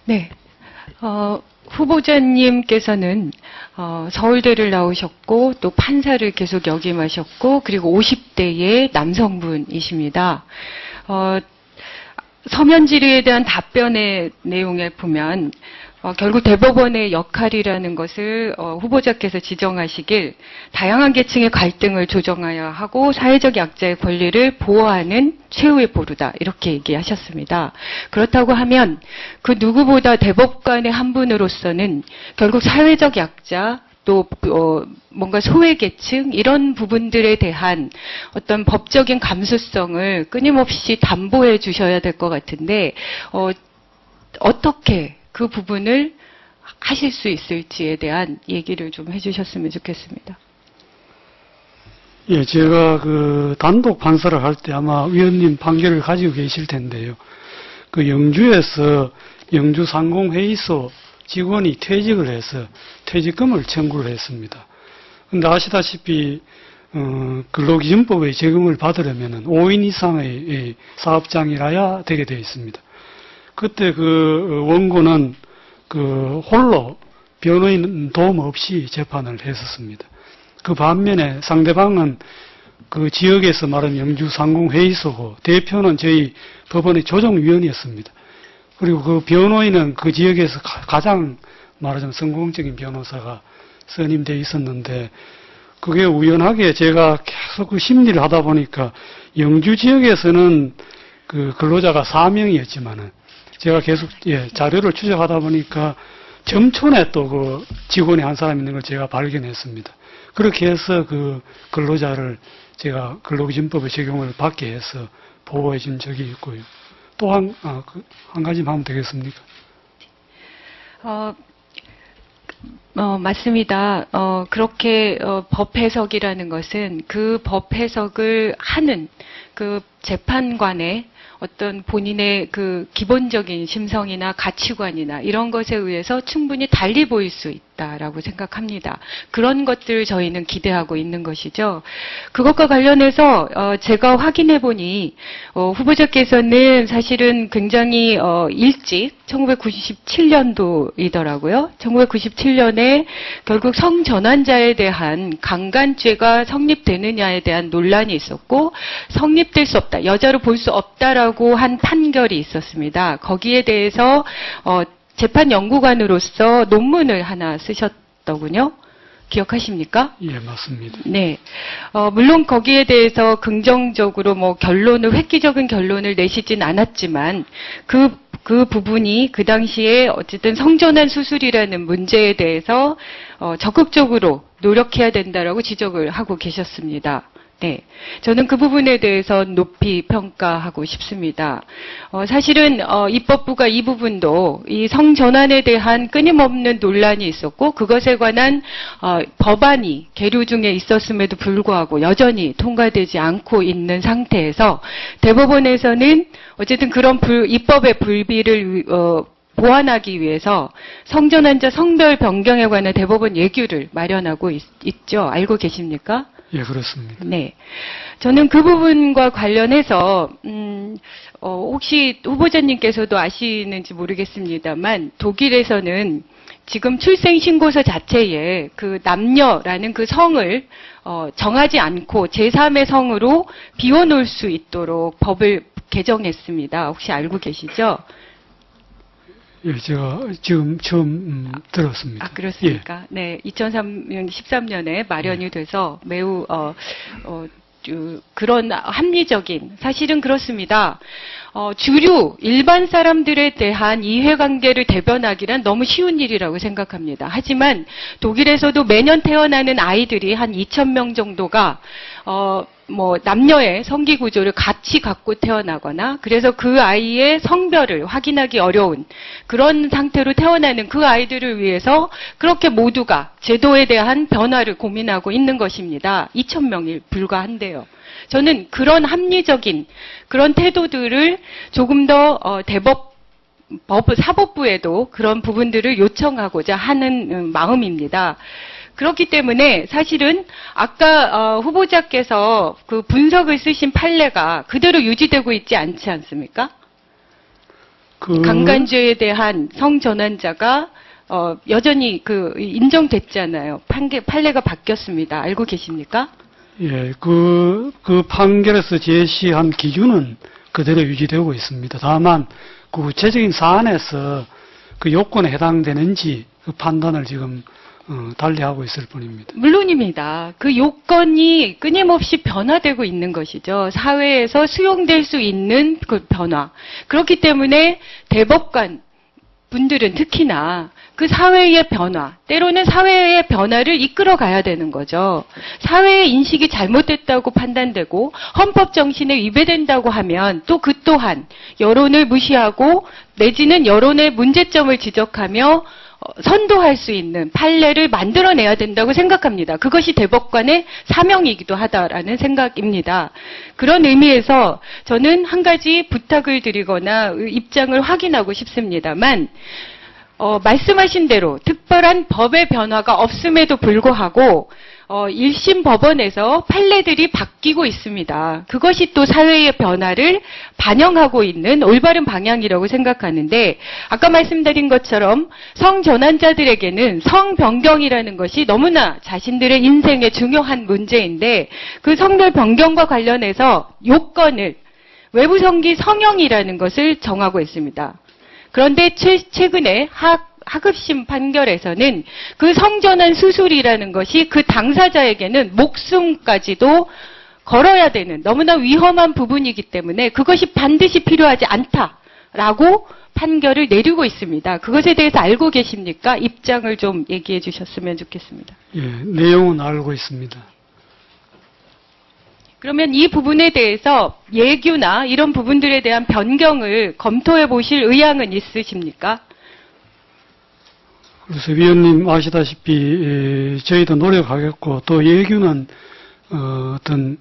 네. 후보자님께서는 서울대를 나오셨고 또 판사를 계속 역임하셨고 그리고 50대의 남성분이십니다. 서면 질의에 대한 답변의 내용에 보면 결국 대법원의 역할이라는 것을 후보자께서 지정하시길 다양한 계층의 갈등을 조정해야 하고 사회적 약자의 권리를 보호하는 최후의 보루다 이렇게 얘기하셨습니다. 그렇다고 하면 그 누구보다 대법관의 한 분으로서는 결국 사회적 약자 또 뭔가 소외계층 이런 부분들에 대한 어떤 법적인 감수성을 끊임없이 담보해 주셔야 될 것 같은데 어떻게 그 부분을 하실 수 있을지에 대한 얘기를 좀 해주셨으면 좋겠습니다. 예, 제가 그 단독 판사를 할 때 아마 위원님 판결을 가지고 계실 텐데요. 그 영주에서 영주 상공회의소 직원이 퇴직을 해서 퇴직금을 청구를 했습니다. 근데 아시다시피 근로기준법의 적용을 받으려면 5인 이상의 사업장이라야 되게 되어 있습니다. 그때 그 원고는 그 홀로 변호인 도움 없이 재판을 했었습니다. 그 반면에 상대방은 그 지역에서 말하는 영주 상공회의소고 대표는 저희 법원의 조정위원이었습니다. 그리고 그 변호인은 그 지역에서 가장 말하자면 성공적인 변호사가 선임되어 있었는데 그게 우연하게 제가 계속 그 심리를 하다 보니까 영주 지역에서는 그 근로자가 4명이었지만은 제가 계속 자료를 추적하다 보니까 점촌에 또 그 직원이 한 사람 있는 걸 제가 발견했습니다. 그렇게 해서 그 근로자를 제가 근로기준법의 적용을 받게 해서 보호해 준 적이 있고요. 또 한 가지만 하면 되겠습니까? 맞습니다. 그렇게 법 해석이라는 것은 그 법 해석을 하는 그 재판관의 어떤 본인의 그 기본적인 심성이나 가치관이나 이런 것에 의해서 충분히 달리 보일 수 있다라고 생각합니다. 그런 것들을 저희는 기대하고 있는 것이죠. 그것과 관련해서 제가 확인해 보니 후보자께서는 사실은 굉장히 일찍 1997년도이더라고요. 1997년에 결국 성전환자에 대한 강간죄가 성립되느냐에 대한 논란이 있었고 성립될 수 없다. 여자로 볼 수 없다라고 한 판결이 있었습니다. 거기에 대해서 재판 연구관으로서 논문을 하나 쓰셨더군요. 기억하십니까? 예, 맞습니다. 네. 물론 거기에 대해서 긍정적으로 획기적인 결론을 내시진 않았지만 그 부분이 그 당시에 어쨌든 성전환 수술이라는 문제에 대해서 적극적으로 노력해야 된다라고 지적을 하고 계셨습니다. 네. 저는 그 부분에 대해서 높이 평가하고 싶습니다. 사실은, 입법부가 이 부분도 이 성전환에 대한 끊임없는 논란이 있었고, 그것에 관한, 법안이 계류 중에 있었음에도 불구하고 여전히 통과되지 않고 있는 상태에서 대법원에서는 어쨌든 그런 입법의 불비를, 보완하기 위해서 성전환자 성별 변경에 관한 대법원 예규를 마련하고 있죠. 알고 계십니까? 예, 그렇습니다. 네. 저는 그 부분과 관련해서, 혹시 후보자님께서도 아시는지 모르겠습니다만, 독일에서는 지금 출생신고서 자체에 그 남녀라는 그 성을, 정하지 않고 제3의 성으로 비워놓을 수 있도록 법을 개정했습니다. 혹시 알고 계시죠? 예, 제가 지금 처음 들었습니다. 아, 그렇습니까? 예. 네, 2013년에 마련이 돼서 매우 그런 합리적인 사실은 그렇습니다. 주류 일반 사람들에 대한 이해관계를 대변하기란 너무 쉬운 일이라고 생각합니다. 하지만 독일에서도 매년 태어나는 아이들이 한 2,000명 정도가 남녀의 성기 구조를 같이 갖고 태어나거나 그래서 그 아이의 성별을 확인하기 어려운 그런 상태로 태어나는 그 아이들을 위해서 그렇게 모두가 제도에 대한 변화를 고민하고 있는 것입니다. 2,000명이 불과한데요. 저는 그런 합리적인 그런 태도들을 조금 더 사법부에도 그런 부분들을 요청하고자 하는 마음입니다. 그렇기 때문에 사실은 아까 후보자께서 그 분석을 쓰신 판례가 그대로 유지되고 있지 않지 않습니까? 강간죄에 대한 성전환자가 여전히 인정됐잖아요. 판례가 바뀌었습니다. 알고 계십니까? 예, 그 판결에서 제시한 기준은 그대로 유지되고 있습니다. 다만 그 구체적인 사안에서 그 요건에 해당되는지 그 판단을 지금 달리하고 있을 뿐입니다. 물론입니다. 그 요건이 끊임없이 변화되고 있는 것이죠. 사회에서 수용될 수 있는 그 변화. 그렇기 때문에 대법관 분들은 특히나 그 사회의 변화, 때로는 사회의 변화를 이끌어 가야 되는 거죠. 사회의 인식이 잘못됐다고 판단되고 헌법 정신에 위배된다고 하면 또 그 또한 여론을 무시하고 내지는 여론의 문제점을 지적하며 선도할 수 있는 판례를 만들어내야 된다고 생각합니다. 그것이 대법관의 사명이기도 하다라는 생각입니다. 그런 의미에서 저는 한 가지 부탁을 드리거나 입장을 확인하고 싶습니다만 말씀하신 대로 특별한 법의 변화가 없음에도 불구하고 1심 법원에서 판례들이 바뀌고 있습니다. 그것이 또 사회의 변화를 반영하고 있는 올바른 방향이라고 생각하는데 아까 말씀드린 것처럼 성전환자들에게는 성변경이라는 것이 너무나 자신들의 인생의 중요한 문제인데 그 성별 변경과 관련해서 요건을 외부성기 성형이라는 것을 정하고 있습니다. 그런데 최근에 하급심 판결에서는 그 성전환 수술이라는 것이 그 당사자에게는 목숨까지도 걸어야 되는 너무나 위험한 부분이기 때문에 그것이 반드시 필요하지 않다라고 판결을 내리고 있습니다. 그것에 대해서 알고 계십니까? 입장을 좀 얘기해 주셨으면 좋겠습니다. 예, 내용은 알고 있습니다. 그러면 이 부분에 대해서 예규나 이런 부분들에 대한 변경을 검토해 보실 의향은 있으십니까? 그래서 위원님 아시다시피 저희도 노력하겠고 또 예규는 어떤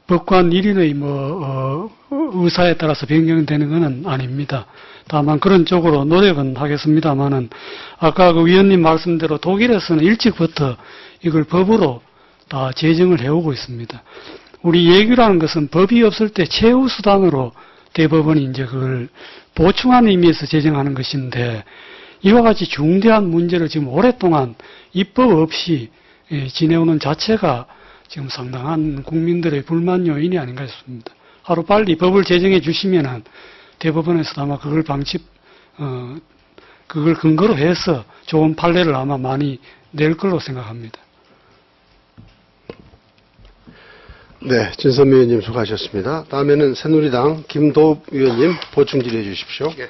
법관 1인의 의사에 따라서 변경되는 것은 아닙니다. 다만 그런 쪽으로 노력은 하겠습니다만은 아까 그 위원님 말씀대로 독일에서는 일찍부터 이걸 법으로 다 제정을 해오고 있습니다. 우리 예규라는 것은 법이 없을 때 최후 수단으로 대법원이 이제 그걸 보충하는 의미에서 제정하는 것인데 이와 같이 중대한 문제를 지금 오랫동안 입법 없이 지내오는 자체가 지금 상당한 국민들의 불만 요인이 아닌가 싶습니다. 하루빨리 법을 제정해 주시면은 대법원에서 아마 그걸 그걸 근거로 해서 좋은 판례를 아마 많이 낼 걸로 생각합니다. 네, 진선미 의원님 수고하셨습니다. 다음에는 새누리당 김도읍 의원님 보충 질의해 주십시오. 예.